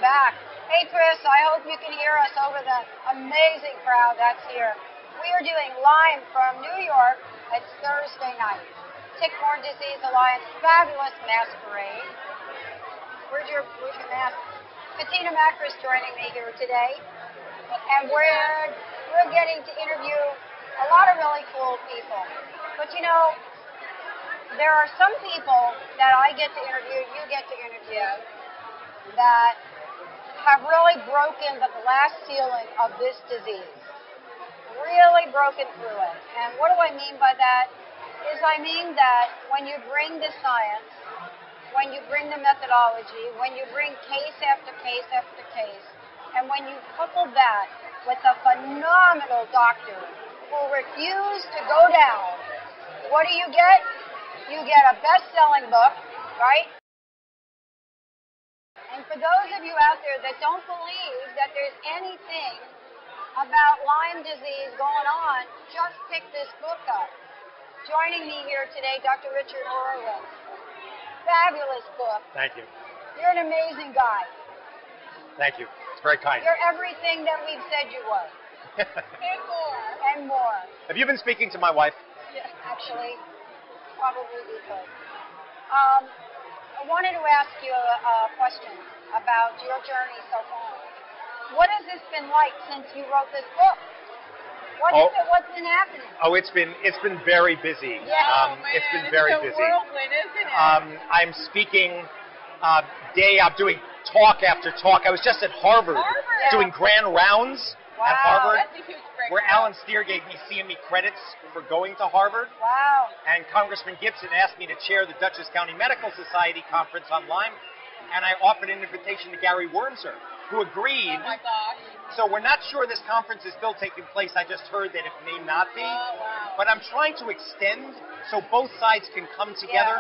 back. Hey, Chris, I hope you can hear us over the amazing crowd that's here. We are doing Lyme from New York. It's Thursday night. Tick-Borne Disease Alliance fabulous masquerade. Where's your mask? Katina Makris joining me here today. And we're getting to interview a lot of really cool people. But you know, there are some people that I get to interview, you get to interview, that have really broken the glass ceiling of this disease. Really broken through it. And what do I mean by that? I mean that when you bring the science, when you bring the methodology, when you bring case after case after case, and when you couple that with a phenomenal doctor who refused to go down, what do you get? You get a best-selling book, right? And for those of you out there that don't believe that there's anything about Lyme disease going on, just pick this book up. Joining me here today, Dr. Richard Horowitz. Fabulous book. Thank you. You're an amazing guy. Thank you. It's very kind. You're everything that we've said you were. And more. And more. Have you been speaking to my wife? Yeah. Actually, probably we could. I wanted to ask you a question about your journey so far. What has this been like since you wrote this book? What's been happening? Oh, it's been very busy. Yeah. It's been very busy. It's a whirlwind, isn't it? I'm speaking I'm doing talk after talk. I was just at Harvard doing grand rounds at Harvard, that's a huge breakthrough. where Alan Steer gave me CME credits for going to Harvard. Wow. And Congressman Gibson asked me to chair the Dutchess County Medical Society conference on Lyme, and I offered an invitation to Gary Wormser, who agreed. Oh my gosh. So we're not sure this conference is still taking place. I just heard that it may not be. Oh, wow. But I'm trying to extend so both sides can come together,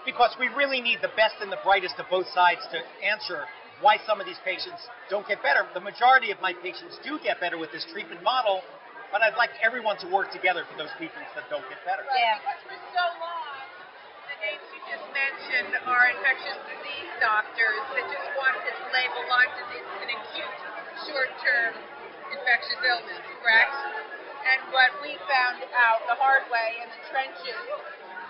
because we really need the best and the brightest of both sides to answer why some of these patients don't get better. The majority of my patients do get better with this treatment model, but I'd like everyone to work together for those patients that don't get better. Yeah. Because for so long, the names you just mentioned are infectious disease doctors that just wanted to label Lyme disease as an acute, short-term infectious illness, correct? And what we found out the hard way in the trenches,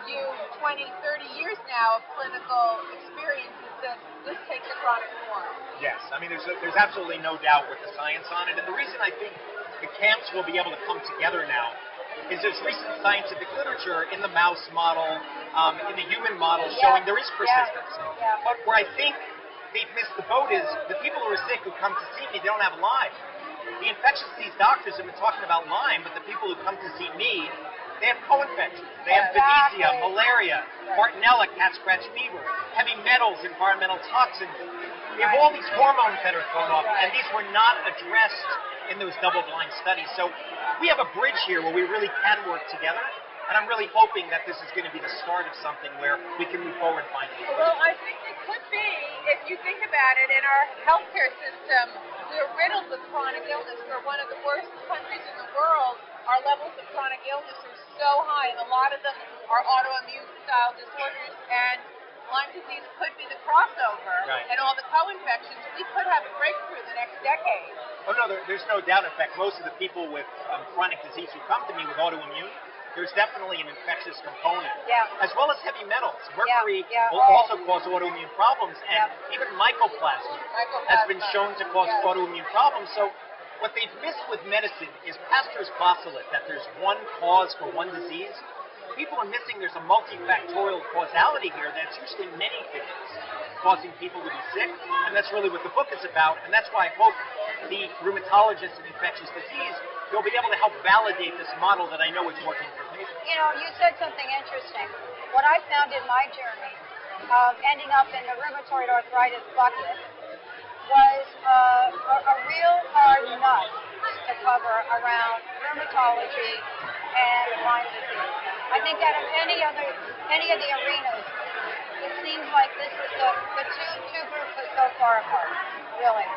20, 30 years now of clinical experience, is that this takes a chronic form. Yes, I mean, there's absolutely no doubt with the science on it. And the reason I think the camps will be able to come together now is there's recent scientific literature in the mouse model, in the human model, showing there is persistence. Yeah. But where I think they've missed the boat is the people who are sick who come to see me, they don't have Lyme. The infectious disease doctors have been talking about Lyme, but the people who come to see me, they have co-infections. They have babesia, malaria, Bartonella, cat scratch fever, heavy metals, environmental toxins. We have all these hormones that are thrown off, and these were not addressed in those double-blind studies. So we have a bridge here where we really can work together, and I'm really hoping that this is going to be the start of something where we can move forward finally. Well, I think it could be, if you think about it, in our healthcare system, we're riddled with chronic illness. We're one of the worst countries in the world. Our levels of chronic illness are so high, and a lot of them are autoimmune style disorders, and Lyme disease could be the crossover, and all the co-infections. We could have a breakthrough the next decade. Oh, no, there's no doubt. In fact, most of the people with chronic disease who come to me with autoimmune, there's definitely an infectious component, as well as heavy metals. Mercury will also cause autoimmune problems, and even mycoplasma has been shown to cause autoimmune problems. So what they've missed with medicine is Pasteur's postulate that there's one cause for one disease. People are missing there's a multifactorial causality here that's usually many things causing people to be sick, and that's really what the book is about, and that's why I hope the rheumatologists in infectious disease will be able to help validate this model that I know is working for patients. You know, you said something interesting. What I found in my journey of ending up in the rheumatoid arthritis bucket was a real hard nut to cover around rheumatology and Lyme disease. I think out of any of the arenas, it seems like this is the two groups are so far apart, really.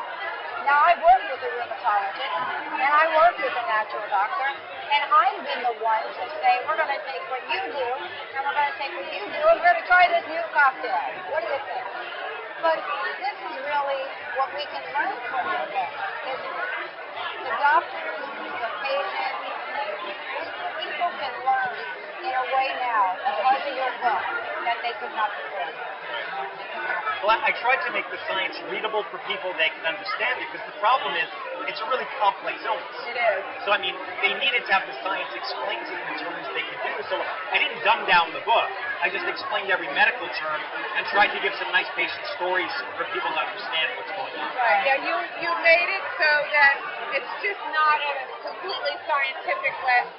Now, I work with a rheumatologist, and I work with a natural doctor, and I've been the one to say, we're going to take what you do, and we're going to take what you do, and we're going to try this new cocktail. What do you think? But this is really what we can learn from your book, isn't it? The doctors, the patients, people can learn in a way now because of your book that they could not before. Well, I tried to make the science readable for people they can understand it, because the problem is it's a really complex illness. It is. So, I mean, they needed to have the science explained to them in terms they could do. So I didn't dumb down the book. I just explained every medical term and tried to give some nice patient stories for people to understand what's going on. Right. Yeah, you made it so that it's just not at a completely scientific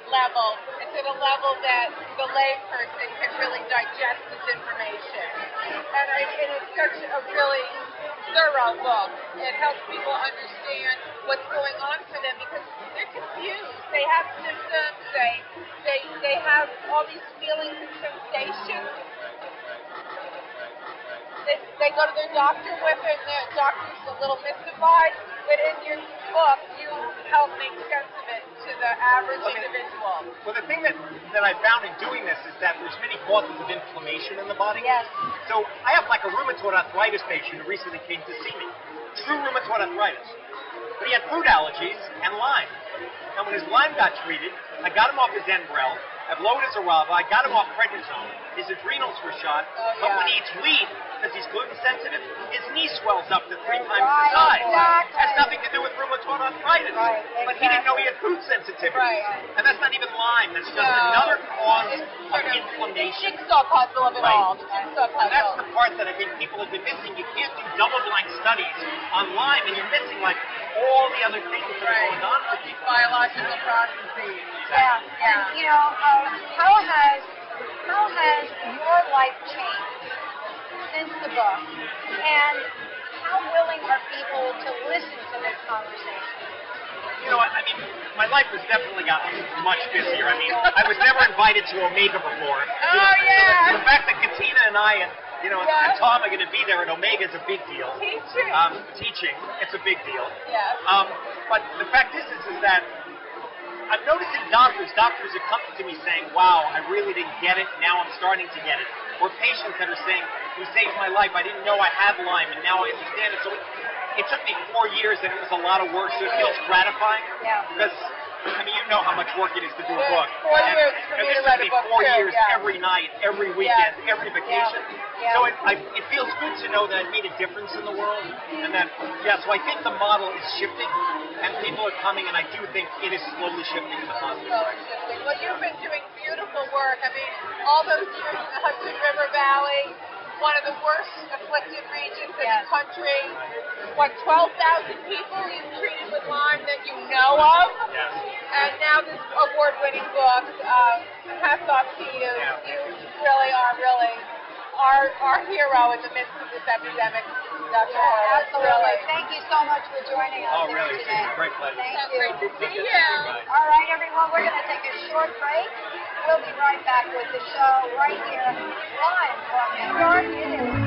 level. It's at a level that the layperson can really digest this information. And it's such a really thorough book. It helps people understand what's going on for them because they're confused. They have symptoms. They have all these feelings and sensations. They go to their doctor with it, and their doctor's a little mystified. But in your book, you help make sense of it to the average individual. Well, the thing that I found in doing this is that there's many causes of inflammation in the body. Yes. So I have like a rheumatoid arthritis patient who recently came to see me. True rheumatoid arthritis. But he had food allergies and Lyme. And when his Lyme got treated, I got him off his Enbrel. I've lowered his Arava. I got him off prednisone. His adrenals were shot. But when he eats wheat, because he's gluten sensitive, his knee swells up to 3 times the size. Exactly. Has nothing to do with rheumatoid arthritis. Right, But he didn't know he had food sensitivity. Right. And that's not even Lyme. That's just another cause of inflammation. Jigsaw puzzle of it all. The jigsaw puzzle. And that's the part that I think people have been missing. You can't do double-blind studies on Lyme, and you're missing like all the other things that are going on for people. Biological processes. Yeah. And, you know, how has your life changed since the book? And how willing are people to listen to this conversation? You know, I mean, my life has definitely gotten much busier. I mean, I was never invited to Omega before. Yeah. So the fact that Katina and I and Tom are going to be there at Omega is a big deal. Teaching, it's a big deal. Yeah. But the fact is that I'm noticing doctors are coming to me saying, wow, I really didn't get it, now I'm starting to get it. Or patients that are saying, you saved my life, I didn't know I had Lyme, and now I understand it. So it took me 4 years, and it was a lot of work, so it feels gratifying. Yeah. Because, I mean, you know how much work it is to do a book. 4 years for me to write a book, 4 years, every night, every weekend, every vacation. Yeah. So it feels good to know that I made a difference in the world. And that, so I think the model is shifting, and people are coming, and I do think it is slowly shifting in the positive direction. Well, you've been doing beautiful work. I mean, all those years in the Hudson River Valley, one of the worst afflicted regions in the country. What, 12,000 people you've treated with Lyme that you know of? Yes. And now this award-winning book. Hats off to you. Yeah. You really are our hero in the midst of this epidemic, Dr. Horowitz. Absolutely. Thank you so much for joining us Oh, really? today. It's a great pleasure. Thank you. Great to see you. All right, everyone, we're going to take a short break. We'll be right back with the show right here, live from New York. It is